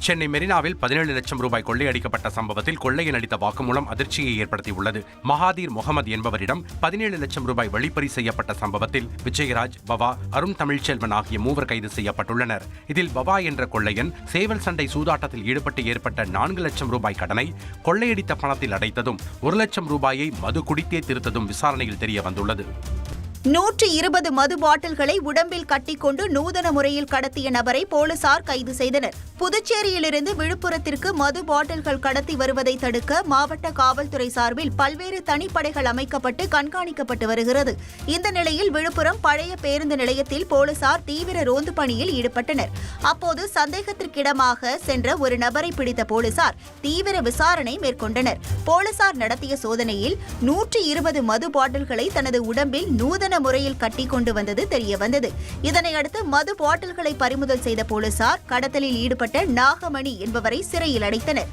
சென்னை மெரினாவில் 17 லட்சம் ரூபாய் கொள்ளையடிக்கப்பட்ட சம்பவத்தில் கொள்ளையன் அளித்த வாக்குமூலம் அதிர்ச்சியை ஏற்படுத்தியுள்ளது. மகாதீர் முகமது என்பவரிடம் 17 லட்சம் ரூபாய் வழிப்பறி செய்யப்பட்ட சம்பவத்தில் விஜயராஜ், பவா, அருண் தமிழ்ச்செல்வன் ஆகிய மூவர் கைது செய்யப்பட்டுள்ளனர். இதில் பவா என்ற கொள்ளையன் சேவல் சண்டை சூதாட்டத்தில் ஈடுபட்டு ஏற்பட்ட 4 லட்சம் ரூபாய் கடனை கொள்ளையடித்த பணத்தில் அடைத்ததும் 1 லட்சம் ரூபாயை மது குடித்தே தீர்த்ததும் விசாரணையில் தெரிய வந்துள்ளது. 120 மது பாட்டில்களை உடம்பில் கட்டிக்கொண்டு நூதன முறையில் கடத்திய நபரை போலீசார் கைது செய்தனர். புதுச்சேரியிலிருந்து விழுப்புரத்திற்கு மது பாட்டில்கள் கடத்தி வருவதை தடுக்க மாவட்ட காவல்துறை சார்பில் பல்வேறு தனிப்படைகள் அமைக்கப்பட்டு கண்காணிக்கப்பட்டு வருகிறது. இந்த நிலையில் விழுப்புரம் பழைய பேருந்து நிலையத்தில் போலீசார் தீவிர ரோந்து பணியில் ஈடுபட்டனர். அப்போது சந்தேகத்திற்கிடமாக சென்ற ஒரு நபரை பிடித்த போலீசார் தீவிர விசாரணை மேற்கொண்டனர். போலீசார் நடத்திய சோதனையில் 120 மது பாட்டில்களை தனது உடம்பில் நூதன முறையில் கட்டி கொண்டு வந்தது தெரியவந்தது. இதனையடுத்து மது பாட்டில்களை பறிமுதல் செய்த போலீசார் கடத்தலில் ஈடுபட்ட நாகமணி என்பவரை சிறையில் அடைத்தனர்.